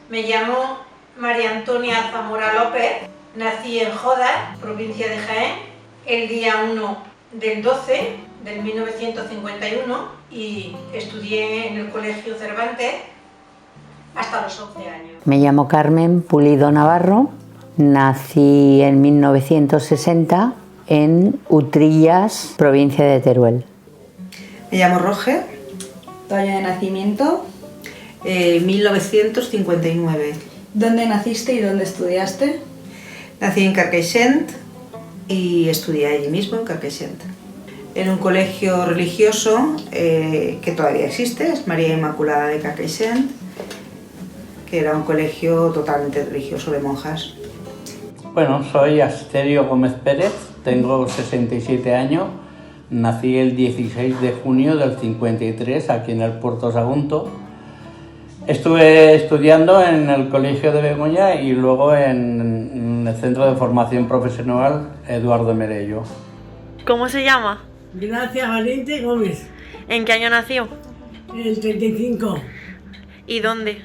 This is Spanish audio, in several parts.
Me llamo María Antonia Zamora López, nací en Jodas, provincia de Jaén, el día 1 del 12 del 1951 y estudié en el Colegio Cervantes hasta los 11 años. Me llamo Carmen Pulido Navarro, nací en 1960 en Utrillas, provincia de Teruel. Me llamo Roger. ¿Tu año de nacimiento? 1959. ¿Dónde naciste y dónde estudiaste? Nací en Carcaixent y estudié allí mismo, en Carcaixent. En un colegio religioso que todavía existe, es María Inmaculada de Carcaixent, que era un colegio totalmente religioso de monjas. Bueno, soy Asterio Gómez Pérez, tengo 67 años, nací el 16 de junio del 53 aquí en el Puerto Sagunto. Estuve estudiando en el Colegio de Begoña y luego en el Centro de Formación Profesional Eduardo Merello. ¿Cómo se llama? Gracia Valente Gómez. ¿En qué año nació? En el 35. ¿Y dónde?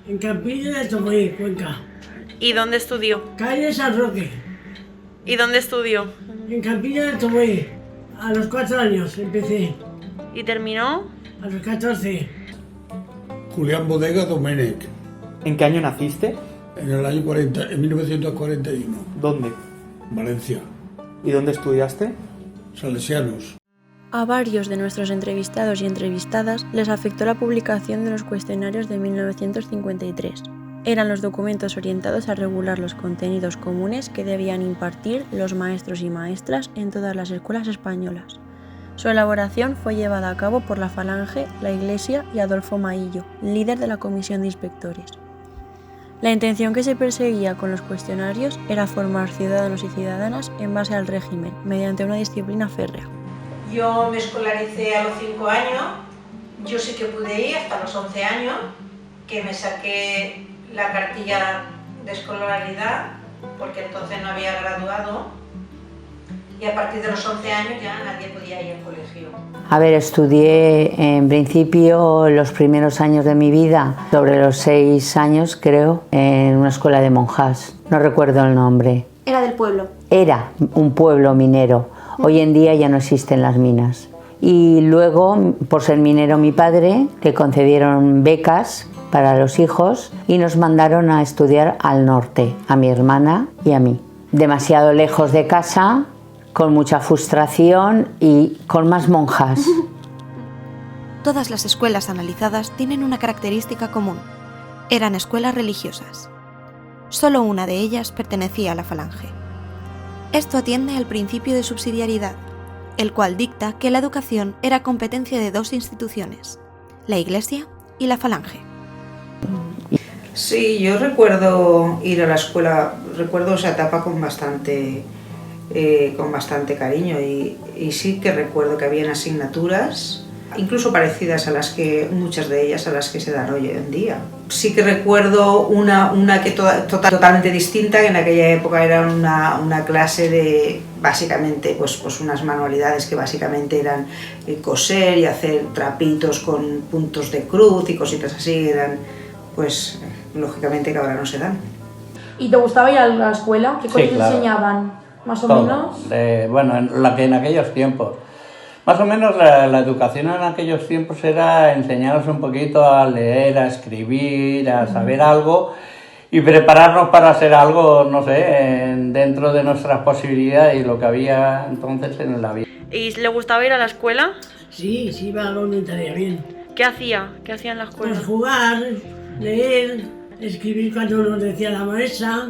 En Campillo de Tomoí, Cuenca. ¿Y dónde estudió? Calle San Roque. ¿Y dónde estudió? En Campillo de Tomoí. A los 4 años empecé. ¿Y terminó? A los 14. Julián Bodega Domenech. ¿En qué año naciste? En el año 40, en 1941. ¿Dónde? Valencia. ¿Y dónde estudiaste? Salesianos. A varios de nuestros entrevistados y entrevistadas les afectó la publicación de los cuestionarios de 1953. Eran los documentos orientados a regular los contenidos comunes que debían impartir los maestros y maestras en todas las escuelas españolas. Su elaboración fue llevada a cabo por la Falange, la Iglesia y Adolfo Maillo, líder de la Comisión de Inspectores. La intención que se perseguía con los cuestionarios era formar ciudadanos y ciudadanas en base al régimen, mediante una disciplina férrea. Yo me escolaricé a los 5 años, yo sí que pude ir hasta los 11 años, que me saqué la cartilla de escolaridad, porque entonces no había graduado. Y a partir de los 11 años ya nadie podía ir al colegio. A ver, estudié en principio los primeros años de mi vida, sobre los 6 años creo, en una escuela de monjas. No recuerdo el nombre. ¿Era del pueblo? Era un pueblo minero. Hoy en día ya no existen las minas. Y luego, por ser minero mi padre, le concedieron becas para los hijos y nos mandaron a estudiar al norte, a mi hermana y a mí. Demasiado lejos de casa, con mucha frustración y con más monjas. Todas las escuelas analizadas tienen una característica común. Eran escuelas religiosas. Solo una de ellas pertenecía a la Falange. Esto atiende al principio de subsidiariedad, el cual dicta que la educación era competencia de 2 instituciones, la Iglesia y la Falange. Sí, yo recuerdo ir a la escuela, recuerdo esa etapa con bastante cariño y sí que recuerdo que habían asignaturas incluso parecidas a las que, muchas de ellas, a las que se dan hoy en día. Sí que recuerdo una que totalmente distinta, que en aquella época era una clase de, básicamente, pues unas manualidades que básicamente eran coser y hacer trapitos con puntos de cruz y cositas así, eran, pues, lógicamente que ahora no se dan. ¿Y te gustaba ir a la escuela? ¿Qué cosas Sí, claro. enseñaban? ¿Más o Todo. menos? Bueno, la que en aquellos tiempos. Más o menos la educación en aquellos tiempos era enseñarnos un poquito a leer, a escribir, a saber algo y prepararnos para hacer algo, no sé, dentro de nuestras posibilidades y lo que había entonces en la vida. ¿Y le gustaba ir a la escuela? Sí, iba a voluntaria bien. ¿Qué hacía? ¿Qué hacía en la escuela? Pues jugar, leer, escribir cuando nos decía la maestra.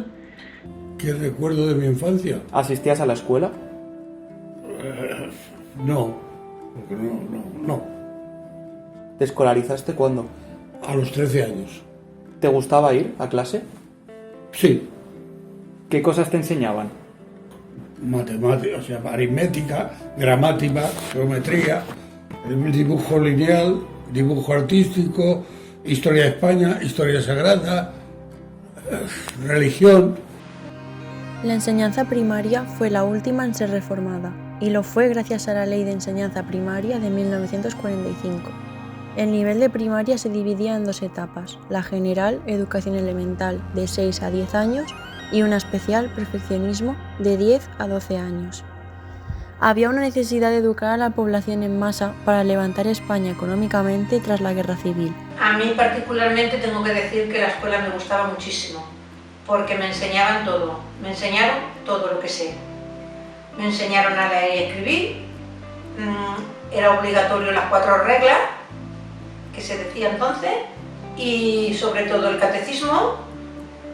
¿Qué recuerdo de mi infancia? ¿Asistías a la escuela? No, porque no. ¿Te escolarizaste cuándo? A los 13 años. ¿Te gustaba ir a clase? Sí. ¿Qué cosas te enseñaban? Matemática, o sea, aritmética, gramática, geometría, el dibujo lineal, dibujo artístico, historia de España, historia sagrada, religión. La enseñanza primaria fue la última en ser reformada, y lo fue gracias a la Ley de Enseñanza Primaria de 1945. El nivel de primaria se dividía en 2 etapas, la general, educación elemental, de 6 a 10 años, y una especial, perfeccionismo, de 10 a 12 años. Había una necesidad de educar a la población en masa para levantar España económicamente tras la Guerra Civil. A mí particularmente tengo que decir que la escuela me gustaba muchísimo, porque me enseñaban todo, me enseñaron todo lo que sé. Me enseñaron a leer y escribir, era obligatorio las 4 reglas, que se decía entonces, y sobre todo el catecismo.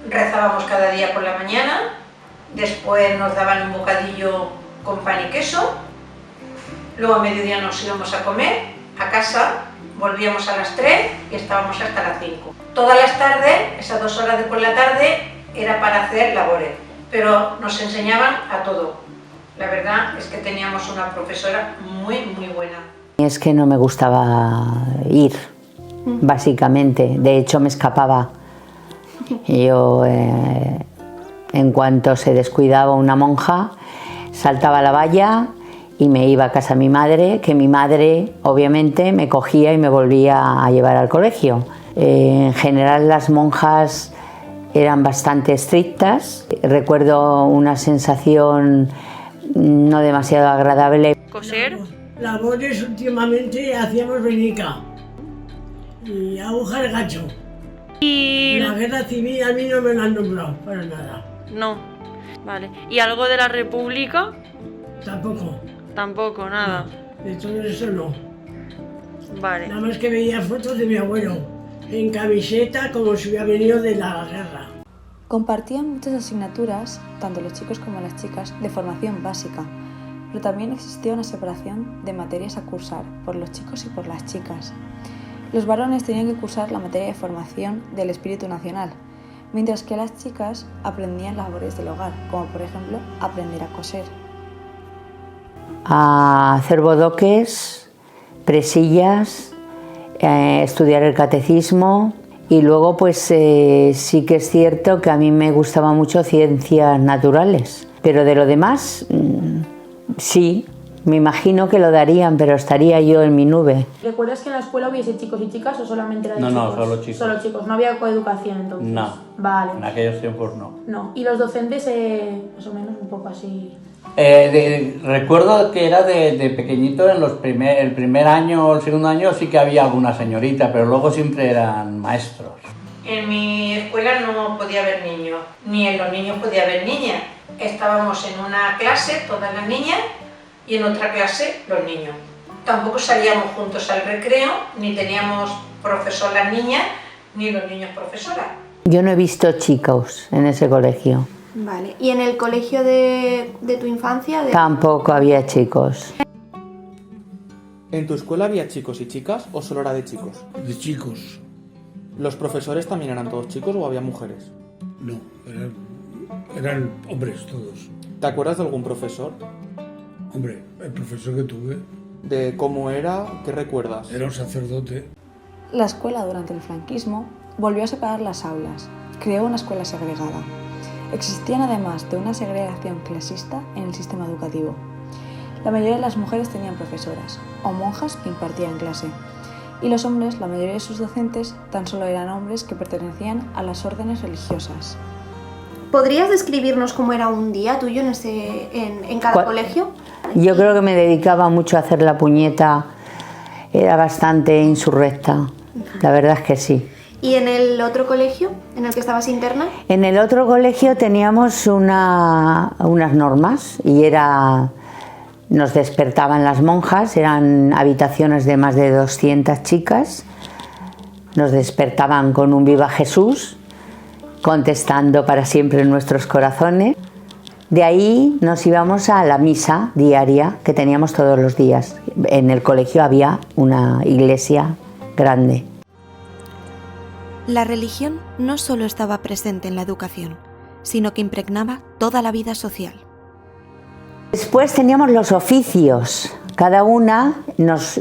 Rezábamos cada día por la mañana, después nos daban un bocadillo con pan y queso, luego a mediodía nos íbamos a comer, a casa, volvíamos a las 3 y estábamos hasta las 5. Todas las tardes, esas 2 horas de por la tarde, era para hacer labores, pero nos enseñaban a todo. La verdad es que teníamos una profesora muy, muy buena. Es que no me gustaba ir, básicamente. De hecho, me escapaba. Yo, en cuanto se descuidaba una monja, saltaba la valla y me iba a casa de mi madre, que mi madre, obviamente, me cogía y me volvía a llevar al colegio. En general, las monjas eran bastante estrictas. Recuerdo una sensación no demasiado agradable. ¿Coser? Labores últimamente hacíamos venica y aguja de gacho. Y... La guerra civil a mí no me la han nombrado para nada. No, vale. ¿Y algo de la República? Tampoco. Tampoco, nada. De todo eso no. Vale. Nada más que veía fotos de mi abuelo en camiseta como si hubiera venido de la guerra. Compartían muchas asignaturas, tanto los chicos como las chicas, de formación básica, pero también existía una separación de materias a cursar por los chicos y por las chicas. Los varones tenían que cursar la materia de formación del espíritu nacional, mientras que las chicas aprendían labores del hogar, como por ejemplo aprender a coser. A hacer bodoques, presillas, estudiar el catecismo y luego pues sí que es cierto que a mí me gustaba mucho ciencias naturales, pero de lo demás sí, me imagino que lo darían, pero estaría yo en mi nube. ¿Recuerdas que en la escuela hubiese chicos y chicas o solamente era de chicos? No, solo chicos. Solo chicos, no había coeducación entonces. No, vale. En aquellos tiempos no. No, y los docentes más o menos un poco así... recuerdo que era de pequeñito, en el primer año o el segundo año sí que había alguna señorita, pero luego siempre eran maestros. En mi escuela no podía haber niños, ni en los niños podía haber niñas. Estábamos en una clase, todas las niñas, y en otra clase, los niños. Tampoco salíamos juntos al recreo, ni teníamos profesor las niñas, ni los niños profesoras. Yo no he visto chicos en ese colegio. Vale, ¿y en el colegio de tu infancia? Tampoco había chicos. ¿En tu escuela había chicos y chicas o solo era de chicos? De chicos. ¿Los profesores también eran todos chicos o había mujeres? No, eran hombres todos. ¿Te acuerdas de algún profesor? Hombre, el profesor que tuve. ¿De cómo era? ¿Qué recuerdas? Era un sacerdote. La escuela durante el franquismo volvió a separar las aulas, creó una escuela segregada. Existían además de una segregación clasista en el sistema educativo. La mayoría de las mujeres tenían profesoras o monjas que impartían clase, y los hombres, la mayoría de sus docentes, tan solo eran hombres que pertenecían a las órdenes religiosas. ¿Podrías describirnos cómo era un día tuyo en cada colegio? Yo creo que me dedicaba mucho a hacer la puñeta, era bastante insurrecta, la verdad es que sí. ¿Y en el otro colegio, en el que estabas interna? En el otro colegio teníamos unas normas y nos despertaban las monjas, eran habitaciones de más de 200 chicas, nos despertaban con un Viva Jesús, contestando para siempre en nuestros corazones. De ahí nos íbamos a la misa diaria que teníamos todos los días. En el colegio había una iglesia grande. La religión no solo estaba presente en la educación, sino que impregnaba toda la vida social. Después teníamos los oficios. Cada una nos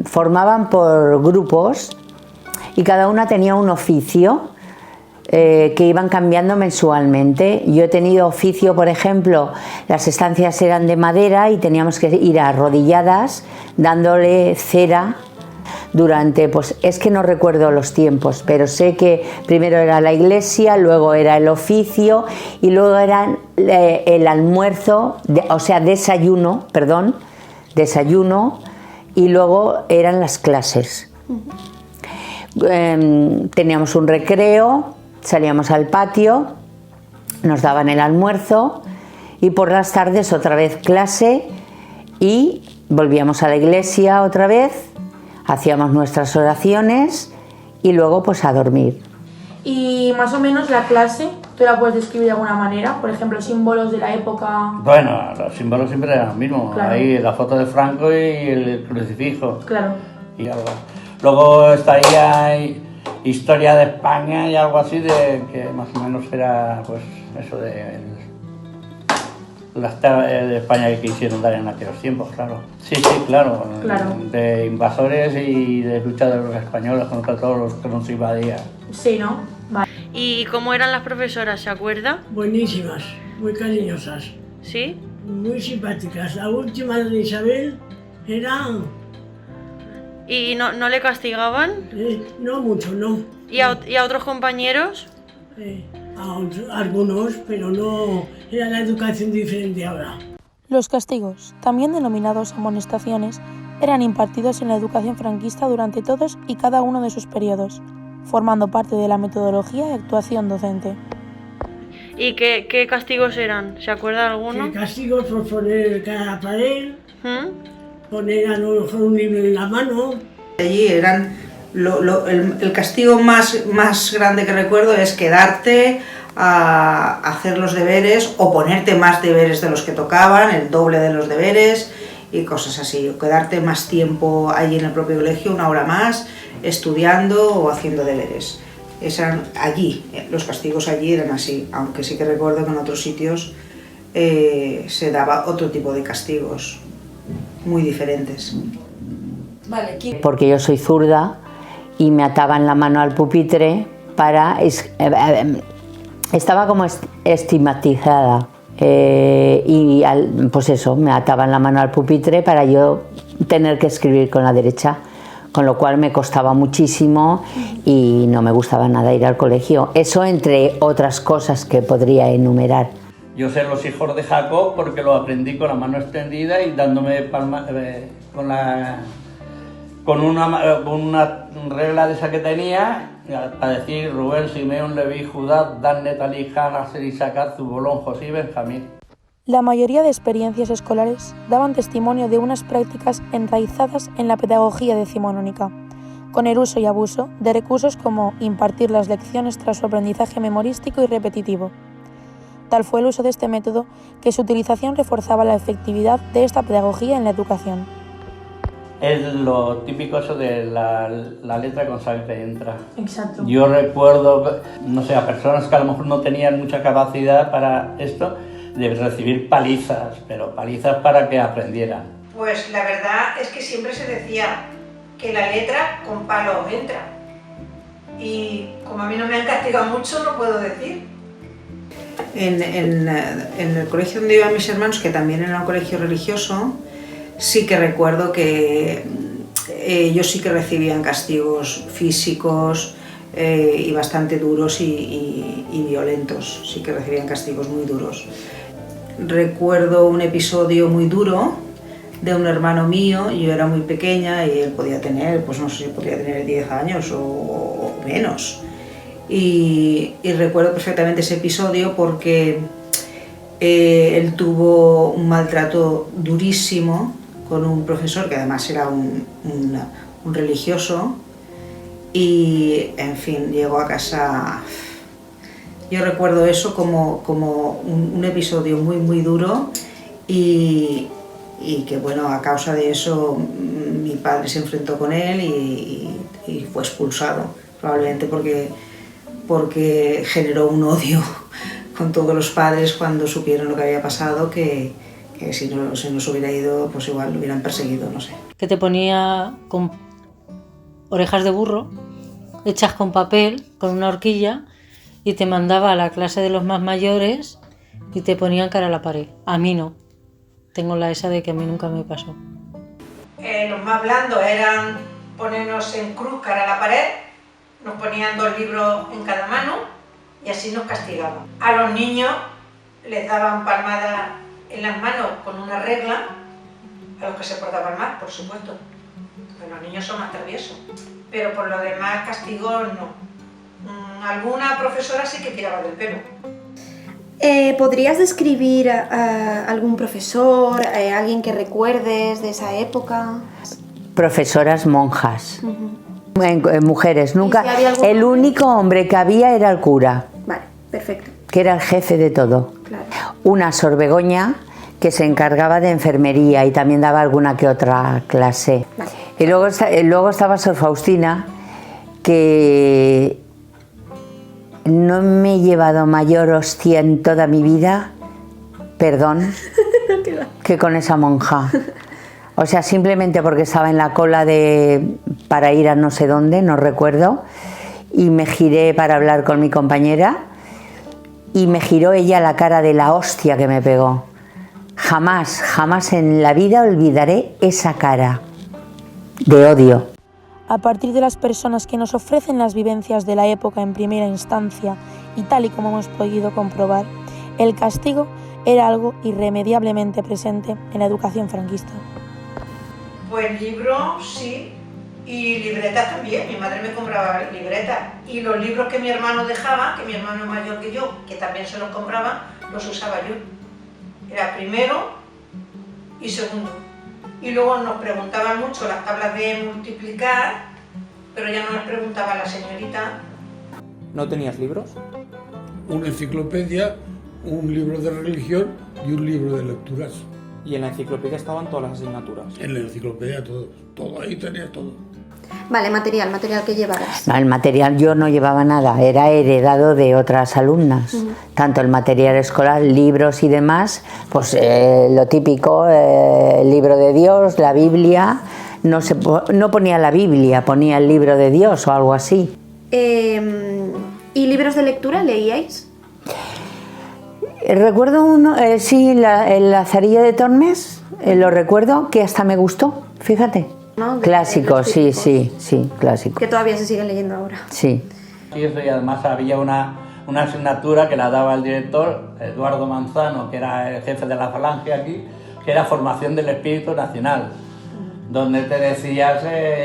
formaban por grupos y cada una tenía un oficio que iban cambiando mensualmente. Yo he tenido oficio, por ejemplo, las estancias eran de madera y teníamos que ir arrodilladas dándole cera. durante, pues es que no recuerdo los tiempos, pero sé que primero era la iglesia, luego era el oficio y luego era el almuerzo, o sea, desayuno, y luego eran las clases. Teníamos un recreo, salíamos al patio, nos daban el almuerzo y por las tardes otra vez clase y volvíamos a la iglesia otra vez, hacíamos nuestras oraciones y luego pues a dormir. Y más o menos la clase, ¿tú la puedes describir de alguna manera? Por ejemplo, símbolos de la época. Bueno, los símbolos siempre eran los mismos. Claro. Ahí la foto de Franco y el crucifijo. Claro. Y algo. Luego estaría historia de España y algo así, de que más o menos era pues eso de España que quisieron dar en aquellos tiempos, claro. Sí, claro. De invasores y de lucha de los españoles contra todos los que nos invadían. Sí, ¿no? Vale. ¿Y cómo eran las profesoras, se acuerda? Buenísimas, muy cariñosas. ¿Sí? Muy simpáticas. La última de Isabel era... ¿Y no le castigaban? No mucho, no. ¿Y a otros compañeros? A algunos, pero no era la educación diferente ahora. Los castigos, también denominados amonestaciones, eran impartidos en la educación franquista durante todos y cada uno de sus periodos, formando parte de la metodología de actuación docente. ¿Y qué castigos eran? ¿Se acuerda alguno? ¿Qué castigos? Por poner cara a la pared, poner a lo mejor un libro en la mano. Allí eran el castigo más grande que recuerdo es quedarte a hacer los deberes o ponerte más deberes de los que tocaban, el doble de los deberes y cosas así, o quedarte más tiempo allí en el propio colegio, una hora más, estudiando o haciendo deberes. Eran allí, los castigos allí eran así, aunque sí que recuerdo que en otros sitios se daba otro tipo de castigos muy diferentes. Vale, porque yo soy zurda y me ataban la mano al pupitre para... estaba como estigmatizada pues eso, me ataban la mano al pupitre para yo tener que escribir con la derecha, con lo cual me costaba muchísimo y no me gustaba nada ir al colegio. Eso entre otras cosas que podría enumerar. Yo sé los hijos de Jacob porque lo aprendí con la mano extendida y dándome palma, con una regla de esa que tenía, para decir Rubén, Simeón, Leví, Judá, Dan, Netalí, Han, Aser, Isaacar, Zubulón, José y Benjamín. La mayoría de experiencias escolares daban testimonio de unas prácticas enraizadas en la pedagogía decimonónica, con el uso y abuso de recursos como impartir las lecciones tras su aprendizaje memorístico y repetitivo. Tal fue el uso de este método que su utilización reforzaba la efectividad de esta pedagogía en la educación. Es lo típico eso de la letra con sangre entra. Exacto. Yo recuerdo, no sé, a personas que a lo mejor no tenían mucha capacidad para esto, de recibir palizas, pero palizas para que aprendieran. Pues la verdad es que siempre se decía que la letra con palo entra. Y como a mí no me han castigado mucho, no puedo decir. En el colegio donde iban mis hermanos, que también era un colegio religioso, sí que recuerdo que ellos sí que recibían castigos físicos y bastante duros y violentos, sí que recibían castigos muy duros. Recuerdo un episodio muy duro de un hermano mío, yo era muy pequeña y él podía tener, pues no sé si podía tener 10 años o menos. Y recuerdo perfectamente ese episodio porque él tuvo un maltrato durísimo con un profesor que además era un religioso y, en fin, llegó a casa. Yo recuerdo eso como un episodio muy duro y que, bueno, a causa de eso mi padre se enfrentó con él y fue expulsado, probablemente porque generó un odio con todos los padres cuando supieron lo que había pasado, que si no se nos hubiera ido, pues igual lo hubieran perseguido, no sé. Que te ponía con orejas de burro, hechas con papel, con una horquilla, y te mandaba a la clase de los más mayores y te ponían cara a la pared. A mí no. Tengo la esa de que a mí nunca me pasó. Los más blandos eran ponernos en cruz cara a la pared, nos ponían 2 libros en cada mano y así nos castigaban. A los niños les daban palmadas en las manos con una regla, a los que se portaban mal, por supuesto, porque los niños son más traviesos, pero por lo demás castigos no. Alguna profesora sí que tiraba del pelo. ¿Podrías describir a algún profesor, alguien que recuerdes de esa época? Profesoras monjas, mujeres, nunca. ¿Y si había algún El único hombre que había era el cura. Vale, perfecto. Que era el jefe de todo. Claro. Una Sor Begoña que se encargaba de enfermería y también daba alguna que otra clase. Vale. Y luego estaba Sor Faustina, que no me he llevado mayor hostia en toda mi vida, perdón, que con esa monja. O sea, simplemente porque estaba en la cola para ir a no sé dónde, no recuerdo, y me giré para hablar con mi compañera y me giró ella la cara de la hostia que me pegó. Jamás, jamás en la vida olvidaré esa cara de odio. A partir de las personas que nos ofrecen las vivencias de la época en primera instancia y tal y como hemos podido comprobar, el castigo era algo irremediablemente presente en la educación franquista. Pues libros sí, y libretas también. Mi madre me compraba libretas y los libros que mi hermano dejaba, que mi hermano es mayor que yo, que también se los compraba, los usaba yo. Era primero y segundo. Y luego nos preguntaban mucho las tablas de multiplicar, pero ya no les preguntaba a la señorita. ¿No tenías libros? Una enciclopedia, un libro de religión y un libro de lecturas. Y en la enciclopedia estaban todas las asignaturas. En la enciclopedia todo, ahí tenía todo. Vale, material que llevaras. No, el material yo no llevaba nada, era heredado de otras alumnas. Tanto el material escolar, libros y demás, pues lo típico, el libro de Dios, la Biblia. No ponía la Biblia, ponía el libro de Dios o algo así. ¿Y libros de lectura leíais? Recuerdo uno, sí, el Lazarillo de Tormes, lo recuerdo, que hasta me gustó, fíjate. ¿No? Clásico, sí, clásico. Que todavía se siguen leyendo ahora. Sí. Y eso, y además había una asignatura que la daba el director, Eduardo Manzano, que era el jefe de la Falange aquí, que era Formación del Espíritu Nacional, donde te decías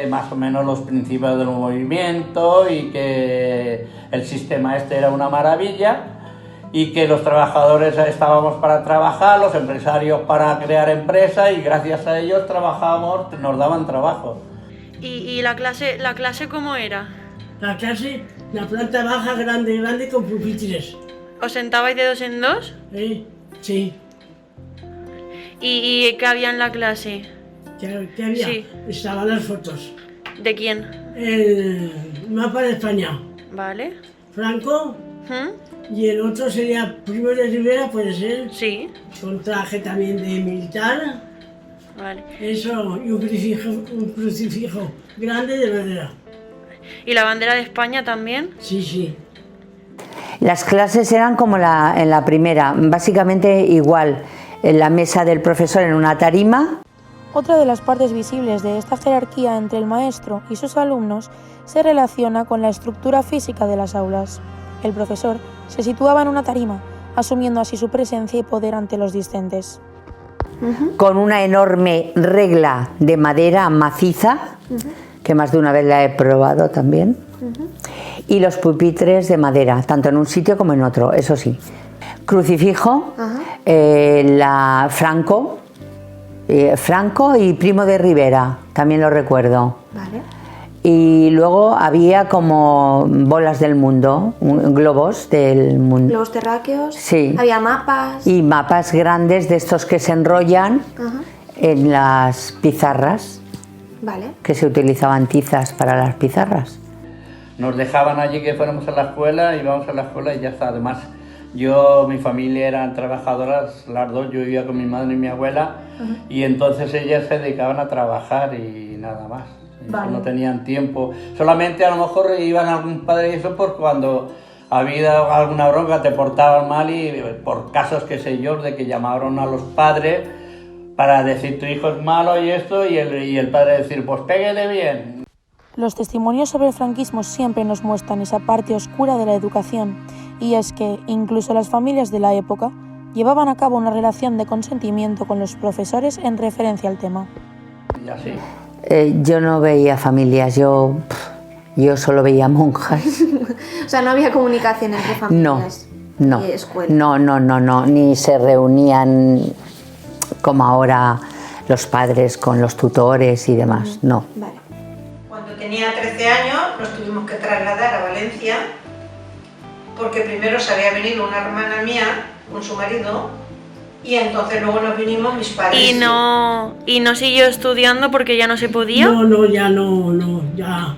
más o menos los principios del movimiento y que el sistema este era una maravilla y que los trabajadores estábamos para trabajar, los empresarios para crear empresas y gracias a ellos trabajábamos, nos daban trabajo. ¿Y la clase cómo era? La clase, la planta baja grande con pupitres. ¿Os sentabais de 2 en 2? Sí. ¿Y qué había en la clase? ¿Qué había? Sí. Estaban las fotos. ¿De quién? El mapa de España. Vale. Franco. Y el otro sería Primo de Rivera, puede ser. Sí. Con traje también de militar. Vale. Eso, y un crucifijo grande de madera. ¿Y la bandera de España también? Sí. Las clases eran como en la primera, básicamente igual. En la mesa del profesor en una tarima. Otra de las partes visibles de esta jerarquía entre el maestro y sus alumnos se relaciona con la estructura física de las aulas. El profesor se situaba en una tarima, asumiendo así su presencia y poder ante los discentes. Con una enorme regla de madera maciza, que más de una vez la he probado también, y los pupitres de madera, tanto en un sitio como en otro, eso sí. Crucifijo, Franco y Primo de Rivera, también lo recuerdo. Vale. Y luego había como bolas del mundo, globos del mundo. Globos terráqueos. Sí. Había mapas. Y mapas grandes de estos que se enrollan en las pizarras. Vale. Que se utilizaban tizas para las pizarras. Nos dejaban allí que fuéramos a la escuela, íbamos a la escuela y ya está. Además, mi familia eran trabajadoras, las dos, yo vivía con mi madre y mi abuela, y entonces ellas se dedicaban a trabajar y nada más. Vale. No tenían tiempo. Solamente a lo mejor iban algún padre y eso por cuando había alguna bronca, te portaban mal y por casos, qué sé yo, de que llamaron a los padres para decir tu hijo es malo y esto, y el padre decir pues pégale bien. Los testimonios sobre el franquismo siempre nos muestran esa parte oscura de la educación, y es que incluso las familias de la época llevaban a cabo una relación de consentimiento con los profesores en referencia al tema. Ya sí. Yo no veía familias, yo solo veía monjas. O sea, no había comunicación entre familias y escuelas. No, ni se reunían como ahora los padres con los tutores y demás, no. Vale. Cuando tenía 13 años nos tuvimos que trasladar a Valencia porque primero se había venido una hermana mía con su marido y entonces luego nos vinimos mis padres. ¿Y no siguió estudiando porque ya no se podía? Ya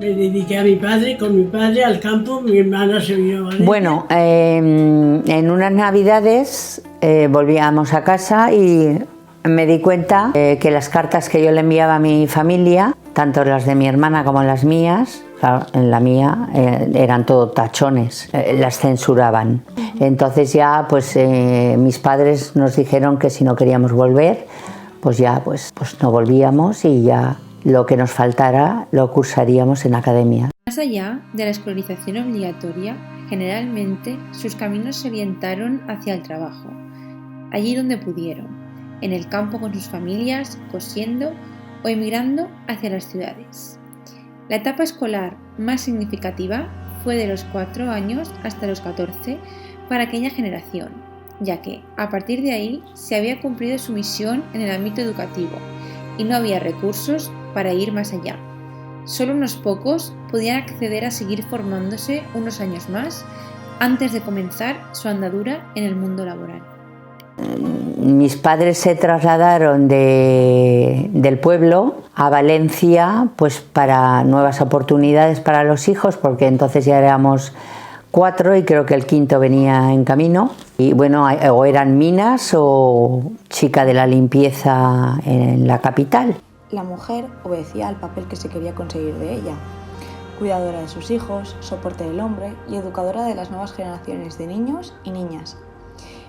me dediqué a mi padre, con mi padre al campo, mi hermana se vino a Valencia. Bueno, en unas navidades volvíamos a casa y me di cuenta que las cartas que yo le enviaba a mi familia, tanto las de mi hermana como las mías, claro, en la mía eran todo tachones, las censuraban. Entonces ya pues mis padres nos dijeron que si no queríamos volver, pues ya pues no volvíamos y ya lo que nos faltara lo cursaríamos en academia. Más allá de la escolarización obligatoria, generalmente sus caminos se orientaron hacia el trabajo, allí donde pudieron, en el campo con sus familias, cosiendo o emigrando hacia las ciudades. La etapa escolar más significativa fue de los 4 años hasta los 14 para aquella generación, ya que a partir de ahí se había cumplido su misión en el ámbito educativo y no había recursos para ir más allá. Solo unos pocos podían acceder a seguir formándose unos años más antes de comenzar su andadura en el mundo laboral. Mis padres se trasladaron del pueblo a Valencia pues para nuevas oportunidades para los hijos, porque entonces ya éramos 4 y creo que el 5.º venía en camino. Y bueno, o eran minas o chica de la limpieza en la capital. La mujer obedecía al papel que se quería conseguir de ella: cuidadora de sus hijos, soporte del hombre y educadora de las nuevas generaciones de niños y niñas.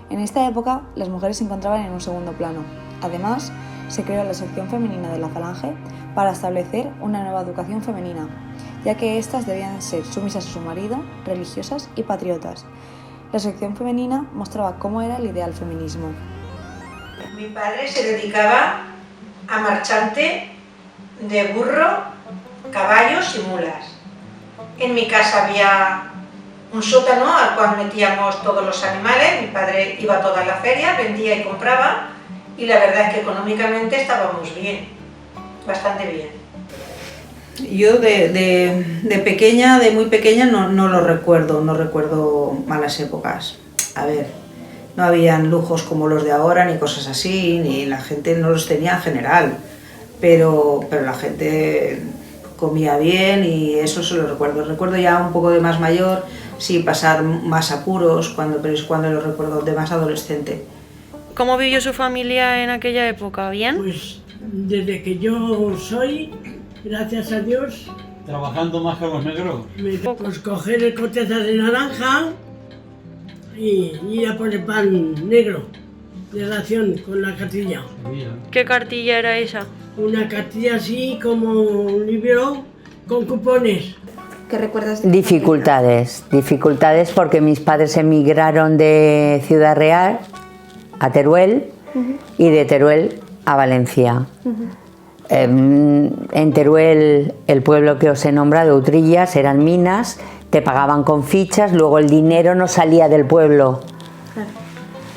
En esta época, las mujeres se encontraban en un segundo plano. Además, se creó la sección femenina de la Falange para establecer una nueva educación femenina, ya que éstas debían ser sumisas a su marido, religiosas y patriotas. La sección femenina mostraba cómo era el ideal feminismo. Mi padre se dedicaba a marchante de burro, caballos y mulas. En mi casa había un sótano al cual metíamos todos los animales. Mi padre iba a toda la feria, vendía y compraba, y la verdad es que económicamente estábamos bien, bastante bien. Yo de pequeña, de muy pequeña, no lo recuerdo, no recuerdo malas épocas. A ver, no habían lujos como los de ahora, ni cosas así, ni la gente no los tenía en general, pero la gente comía bien y eso se lo recuerdo. Recuerdo ya un poco de más mayor, sí, pasar más apuros, pero es cuando lo recuerdo, de más adolescente. ¿Cómo vivió su familia en aquella época? ¿Bien? Pues desde que yo soy, gracias a Dios... ¿Trabajando más que los negros? Pues coger cortezas de naranja y ir a por el pan negro de ración con la cartilla. ¿Qué cartilla era esa? Una cartilla así como un libro con cupones. ¿Qué recuerdas? Dificultades porque mis padres emigraron de Ciudad Real a Teruel y de Teruel a Valencia. En Teruel, el pueblo que os he nombrado, Utrillas, eran minas, te pagaban con fichas, luego el dinero no salía del pueblo.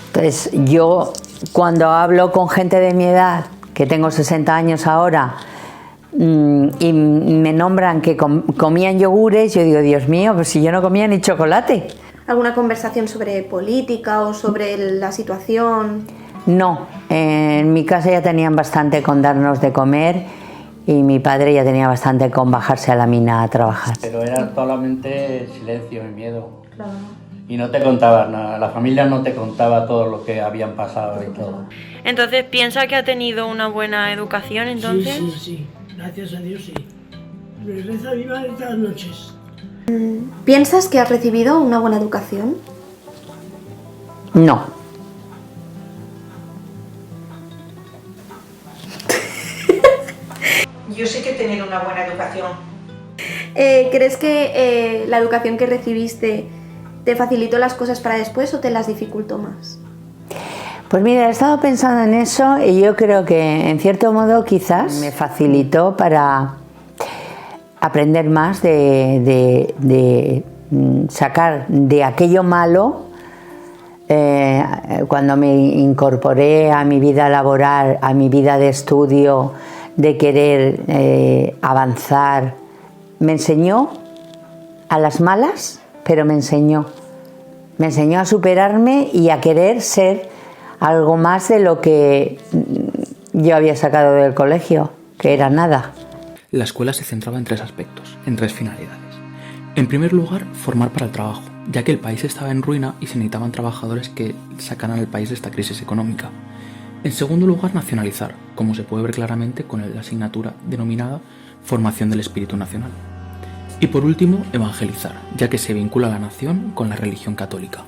Entonces yo, cuando hablo con gente de mi edad, que tengo 60 años ahora, y me nombran que comían yogures, yo digo, Dios mío, pues si yo no comía ni chocolate. ¿Alguna conversación sobre política o sobre la situación? No, en mi casa ya tenían bastante con darnos de comer y mi padre ya tenía bastante con bajarse a la mina a trabajar. Pero era solamente silencio y miedo. Claro. Y no te contaban nada, la familia no te contaba todo lo que habían pasado y todo. Entonces, ¿piensa que ha tenido una buena educación entonces? Sí, gracias a Dios sí. Me reza viva todas las noches. ¿Piensas que has recibido una buena educación? No. Yo sí que he tenido una una buena educación. ¿Crees que la educación que recibiste te facilitó las cosas para después o te las dificultó más? Pues mira, he estado pensando en eso y yo creo que en cierto modo quizás me facilitó para aprender más de sacar de aquello malo. Cuando me incorporé a mi vida laboral, a mi vida de estudio, de querer avanzar, me enseñó a las malas, pero me enseñó a superarme y a querer ser algo más de lo que yo había sacado del colegio, que era nada. La escuela se centraba en 3 aspectos, en 3 finalidades. En primer lugar, formar para el trabajo, ya que el país estaba en ruina y se necesitaban trabajadores que sacaran al país de esta crisis económica. En segundo lugar, nacionalizar, como se puede ver claramente con la asignatura denominada Formación del Espíritu Nacional. Y por último, evangelizar, ya que se vincula la nación con la religión católica.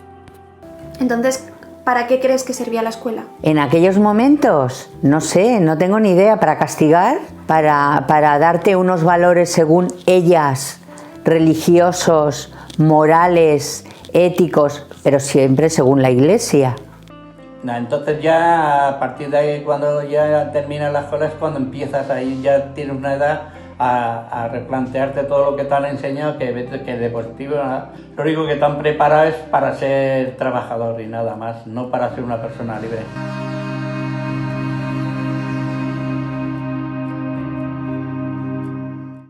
Entonces, ¿para qué crees que servía la escuela? En aquellos momentos, no sé, no tengo ni idea, para castigar, para darte unos valores según ellas, religiosos, morales, éticos, pero siempre según la Iglesia. Entonces ya a partir de ahí, cuando ya terminas la escuela, es cuando empiezas ahí, ya tienes una edad a replantearte todo lo que te han enseñado, que de positivo, lo único que te han preparado es para ser trabajador y nada más, no para ser una persona libre.